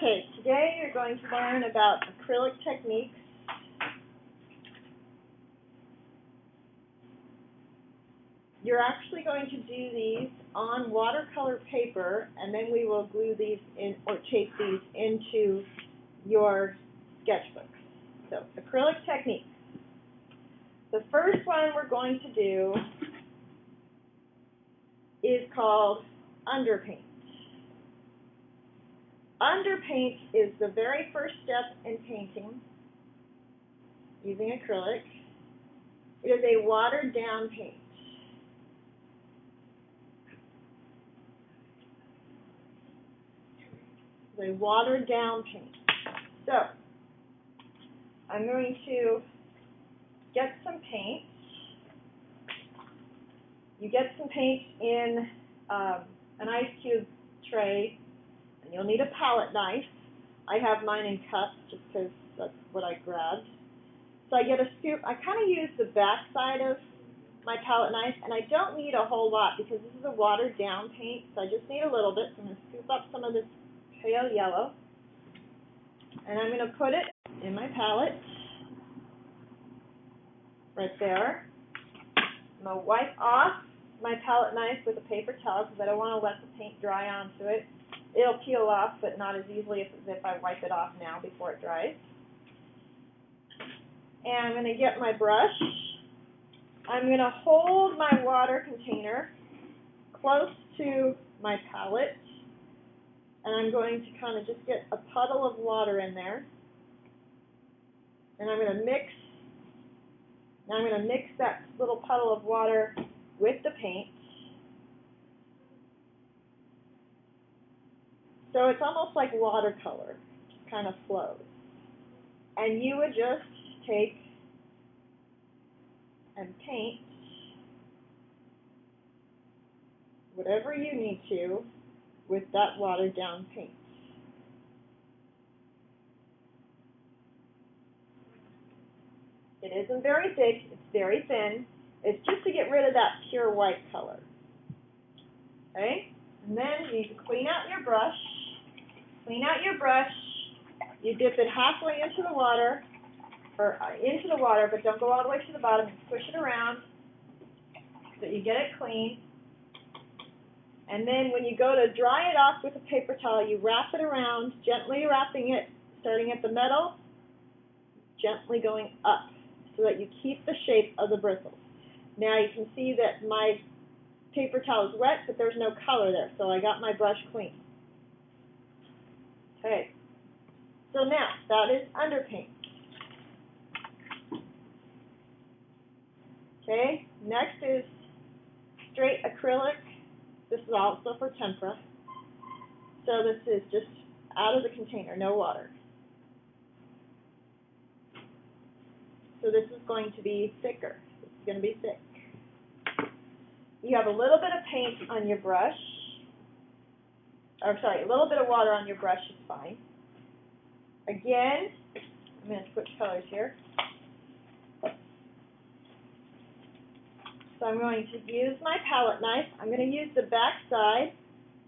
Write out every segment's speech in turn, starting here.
Okay, today you're going to learn about acrylic techniques. You're actually going to do these on watercolor paper, and then we will glue these in or tape these into your sketchbooks. So, acrylic techniques. The first one we're going to do is called underpaint. Underpaint is the very first step in painting using acrylic. It is a watered down paint. It's a watered down paint. So, I'm going to get some paint. You get some paint in an ice cube tray. You'll need a palette knife. I have mine in cups just because that's what I grabbed. So I get a scoop. I kind of use the back side of my palette knife, and I don't need a whole lot because this is a watered down paint, so I just need a little bit. So I'm going to scoop up some of this pale yellow, and I'm going to put it in my palette right there. I'm going to wipe off my palette knife with a paper towel because I don't want to let the paint dry onto it. It'll peel off, but not as easily as if I wipe it off now before it dries. And I'm going to get my brush. I'm going to hold my water container close to my palette, and I'm going to kind of just get a puddle of water in there. And I'm going to mix. Now I'm going to mix that little puddle of water with the paint. So it's almost like watercolor, just kind of flows. And you would just take and paint whatever you need to with that watered down paint. It isn't very thick, it's very thin. It's just to get rid of that pure white color. Okay? And then you need to clean out your brush. Clean out your brush. You dip it halfway into the water, but don't go all the way to the bottom. And squish it around so you get it clean. And then when you go to dry it off with a paper towel, you wrap it around, gently wrapping it, starting at the middle, gently going up, so that you keep the shape of the bristles. Now you can see that my paper towel is wet, but there's no color there, so I got my brush clean. Okay, so now that is underpaint. Okay, next is straight acrylic. This is also for tempera. So this is just out of the container, no water. So this is going to be thicker. This is going to be thick. You have a little bit of paint on your brush. A little bit of water on your brush is fine. Again, I'm going to switch colors here. So I'm going to use my palette knife. I'm going to use the back side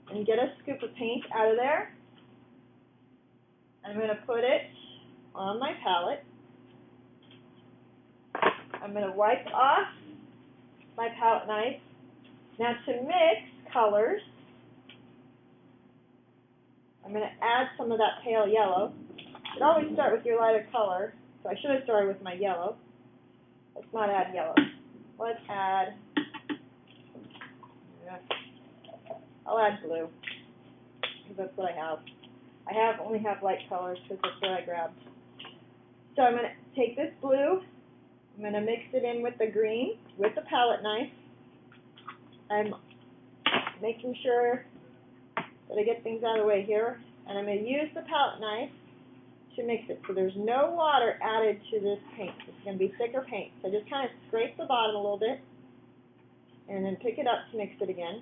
and get a scoop of paint out of there. I'm going to put it on my palette. I'm going to wipe off my palette knife. Now to mix colors, I'm going to add some of that pale yellow. You should always start with your lighter color, so I should have started with my yellow. Let's not add yellow. Let's add, I'll add blue, because that's what I have. I only have light colors because that's what I grabbed. So I'm going to take this blue, I'm going to mix it in with the green, with the palette knife. I'm making sure that I get things out of the way here, and I'm going to use the palette knife to mix it. So there's no water added to this paint. It's going to be thicker paint. So just kind of scrape the bottom a little bit, and then pick it up to mix it again.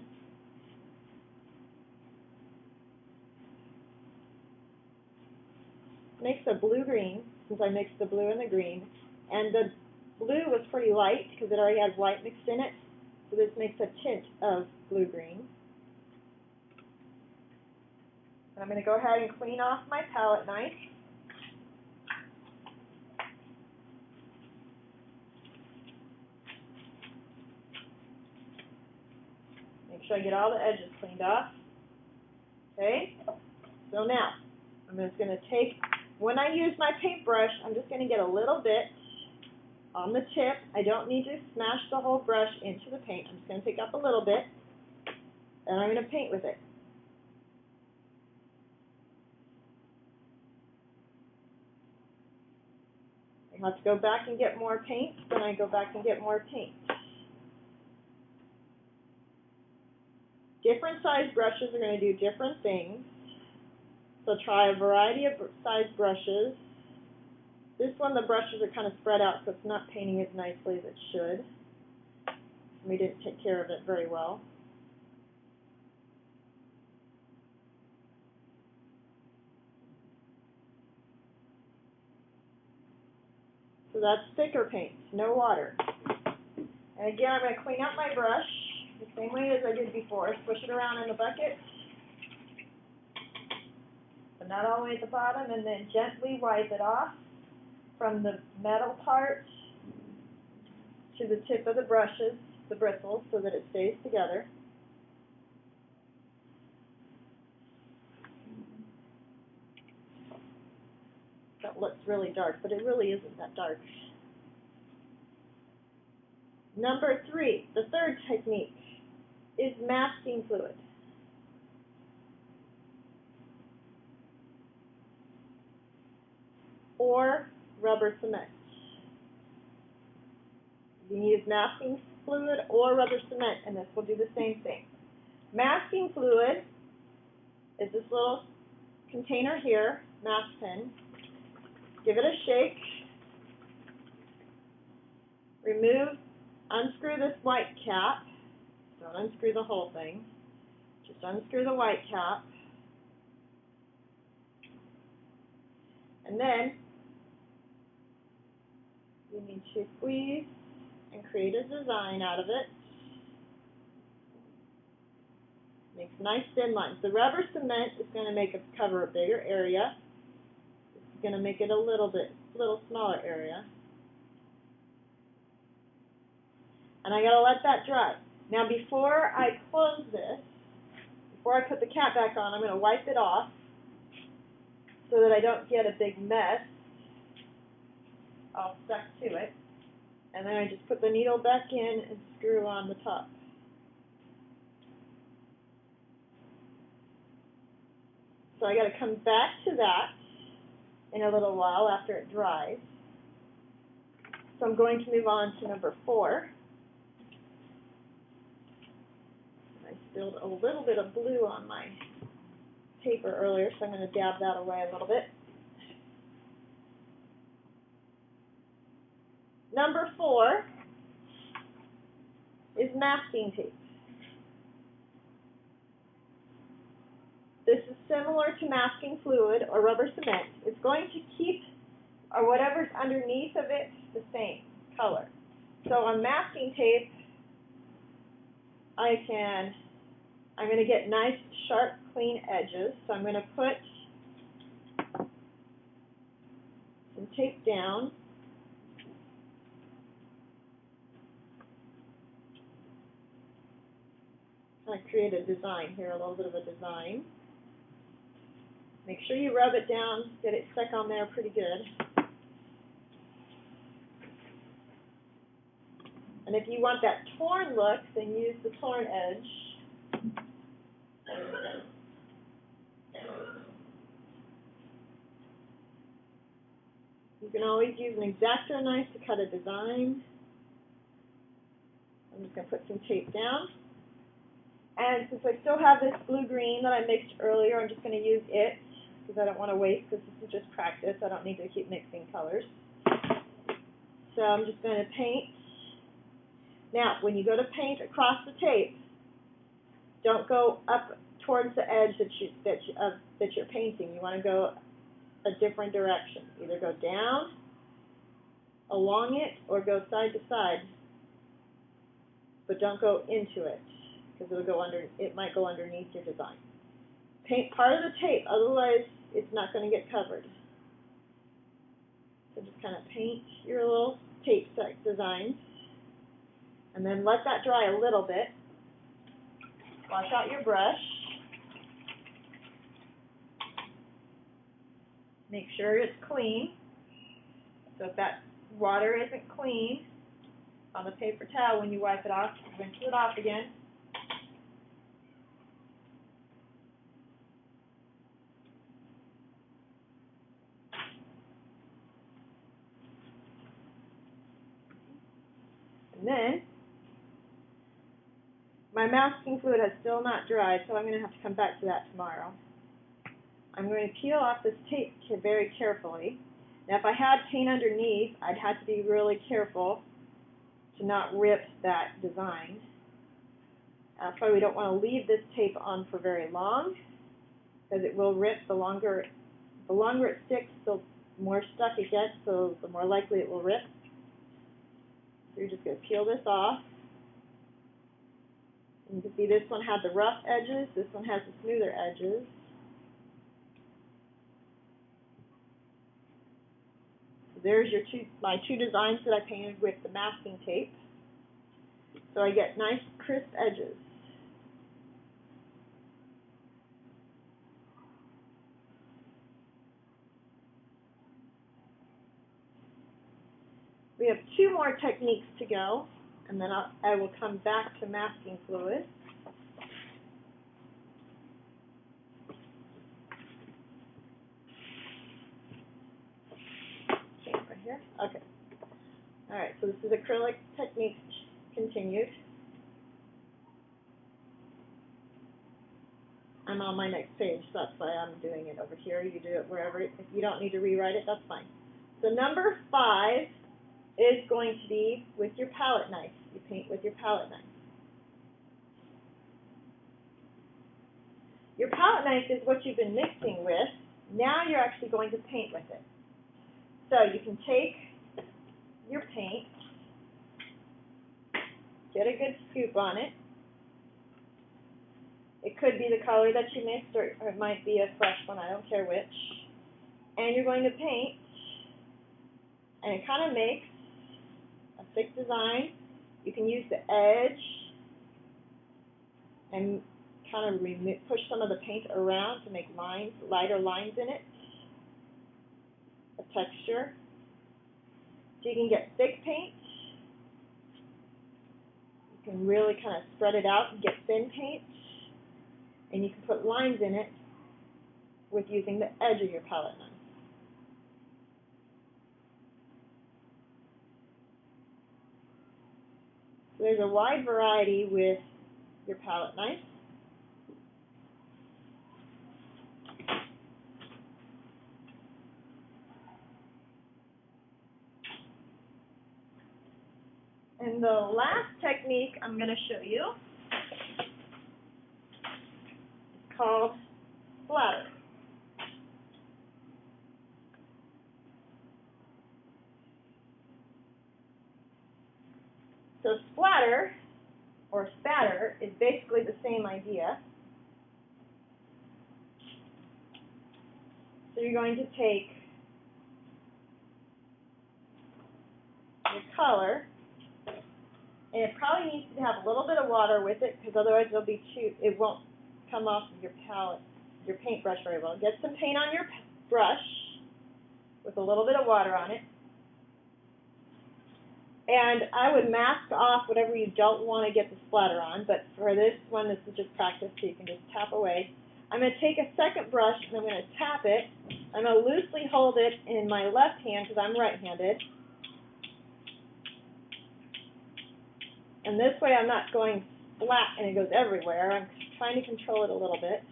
Makes a blue-green, since I mixed the blue and the green. And the blue was pretty light because it already had white mixed in it. So this makes a tint of blue-green. I'm going to go ahead and clean off my palette knife. Make sure I get all the edges cleaned off. Okay, so now I'm just going to take, when I use my paintbrush, I'm just going to get a little bit on the tip. I don't need to smash the whole brush into the paint. I'm just going to pick up a little bit, and I'm going to paint with it. I have to go back and get more paint, then I go back and get more paint. Different size brushes are going to do different things. So try a variety of size brushes. This one, the brushes are kind of spread out, so it's not painting as nicely as it should. We didn't take care of it very well. So that's thicker paint, no water. And again, I'm going to clean up my brush the same way as I did before. Swish it around in the bucket, but not all the way at the bottom, and then gently wipe it off from the metal part to the tip of the brushes, the bristles, so that it stays together. That looks really dark, but it really isn't that dark. Number 3, the third technique, is masking fluid. Or rubber cement. You can use masking fluid or rubber cement, and this will do the same thing. Masking fluid is this little container here, mask pen. Give it a shake. Unscrew this white cap. Don't unscrew the whole thing. Just unscrew the white cap. And then you need to squeeze and create a design out of it. Makes nice thin lines. The rubber cement is going to make it cover a bigger area. This is going to make it a little smaller area. And I got to let that dry. Now before I close this, before I put the cap back on, I'm going to wipe it off so that I don't get a big mess all stuck to it. And then I just put the needle back in and screw on the top. So I got to come back to that in a little while after it dries. So I'm going to move on to number 4. I spilled a little bit of blue on my paper earlier, so I'm going to dab that away a little bit. Number 4 is masking tape. This is similar to masking fluid or rubber cement. It's going to keep whatever's underneath of it the same color. So on masking tape, I'm going to get nice, sharp, clean edges. So I'm going to put some tape down. I create a design here, a little bit of a design. Make sure you rub it down, get it stuck on there pretty good. And if you want that torn look, then use the torn edge. You can always use an X-Acto knife to cut a design. I'm just going to put some tape down. And since I still have this blue-green that I mixed earlier, I'm just going to use it because I don't want to waste, because this is just practice. I don't need to keep mixing colors. So I'm just going to paint. Now, when you go to paint across the tape, don't go up towards the edge that you're painting. You want to go a different direction. Either go down, along it, or go side to side. But don't go into it, because it might go underneath your design. paint part of the tape, otherwise it's not going to get covered. So just kind of paint your little tape set designs, and then let that dry a little bit. Wash out your brush. Make sure it's clean. So if that water isn't clean on the paper towel, when you wipe it off, rinse it off again. And then, my masking fluid has still not dried, so I'm going to have to come back to that tomorrow. I'm going to peel off this tape very carefully. Now, if I had paint underneath, I'd have to be really careful to not rip that design. That's why we don't want to leave this tape on for very long, because it will rip. The longer it sticks, the more stuck it gets, so the more likely it will rip. So you're just going to peel this off. And you can see this one had the rough edges, this one has the smoother edges. So there's my two designs that I painted with the masking tape. So I get nice crisp edges. We have two more techniques to go, and then I will come back to masking fluid. Okay, right here. Okay. All right, so this is acrylic technique continued. I'm on my next page, so that's why I'm doing it over here. You do it wherever. If you don't need to rewrite it, that's fine. So number 5 is going to be with your palette knife. You paint with your palette knife. Your palette knife is what you've been mixing with. Now you're actually going to paint with it. So you can take your paint, get a good scoop on it. It could be the color that you mixed, or it might be a fresh one, I don't care which. And you're going to paint, and it kind of makes a thick design. You can use the edge and kind of push some of the paint around to make lines, lighter lines in it, a texture. So you can get thick paint. You can really kind of spread it out and get thin paint. And you can put lines in it with using the edge of your palette knife. So there's a wide variety with your palette knife. And the last technique I'm going to show you is called splatter. So splatter, or spatter, is basically the same idea. So you're going to take your color, and it probably needs to have a little bit of water with it, because otherwise it won't come off of your palette, your paintbrush very well. Get some paint on your brush with a little bit of water on it. And I would mask off whatever you don't want to get the splatter on, but for this one, this is just practice, so you can just tap away. I'm going to take a second brush, and I'm going to tap it. I'm going to loosely hold it in my left hand, because I'm right-handed. And this way, I'm not going flat and it goes everywhere. I'm trying to control it a little bit.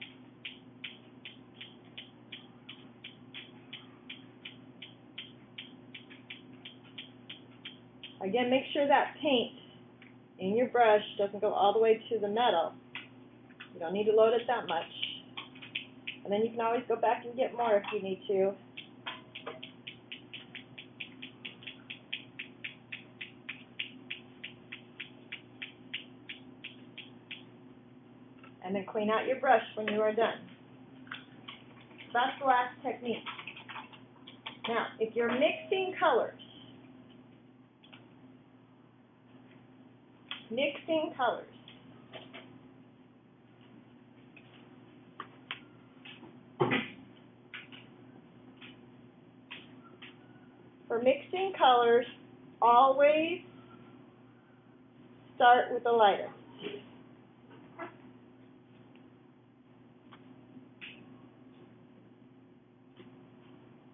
Again, make sure that paint in your brush doesn't go all the way to the metal. You don't need to load it that much. And then you can always go back and get more if you need to. And then clean out your brush when you are done. That's the last technique. Now, if you're mixing colors, for mixing colors, always start with the lightest.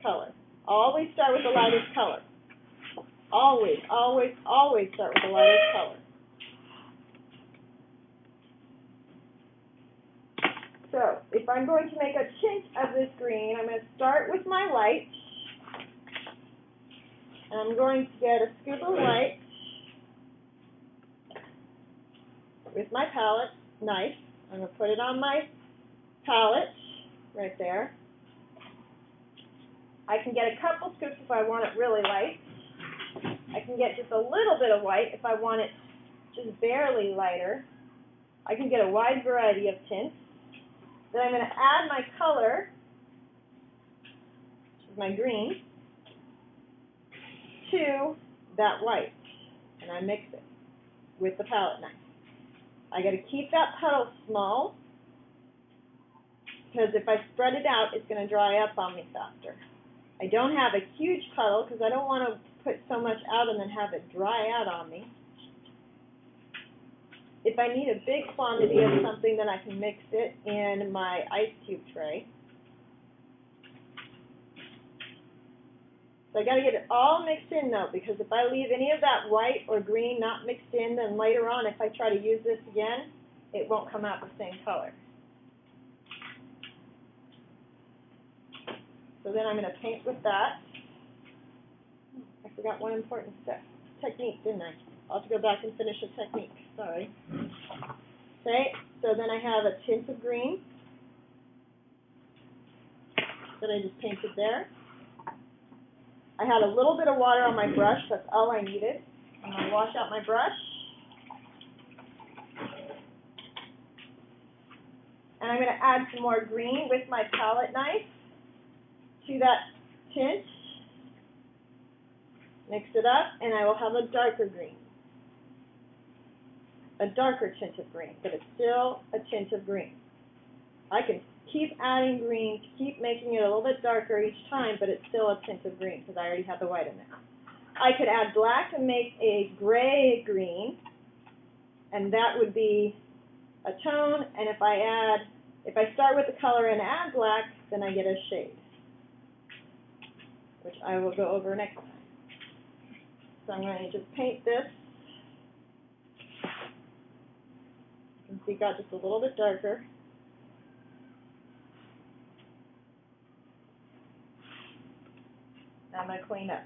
Color. Always start with the lightest color. Always, always, always start with the lightest color. So, if I'm going to make a tint of this green, I'm going to start with my white. And I'm going to get a scoop of white with my palette knife. I'm going to put it on my palette right there. I can get a couple scoops if I want it really light. I can get just a little bit of white if I want it just barely lighter. I can get a wide variety of tints. Then I'm going to add my color, which is my green, to that white, and I mix it with the palette knife. I got to keep that puddle small, because if I spread it out, it's going to dry up on me faster. I don't have a huge puddle because I don't want to put so much out and then have it dry out on me. If I need a big quantity of something, then I can mix it in my ice cube tray. So I got to get it all mixed in though, because if I leave any of that white or green not mixed in, then later on if I try to use this again, it won't come out the same color. So then I'm going to paint with that. I forgot one important step. Technique, didn't I? I'll have to go back and finish the technique. Sorry. Okay, so then I have a tint of green that I just painted there. I had a little bit of water on my brush. That's all I needed. I'm going to wash out my brush. And I'm going to add some more green with my palette knife to that tint. Mix it up, and I will have a darker green. A darker tint of green, but it's still a tint of green. I can keep adding green, keep making it a little bit darker each time, but it's still a tint of green because I already have the white in there. I could add black and make a gray green, and that would be a tone, and if I start with the color and add black, then I get a shade, which I will go over next time. So I'm going to just paint this. You can see it got just a little bit darker. Now I'm going to clean up.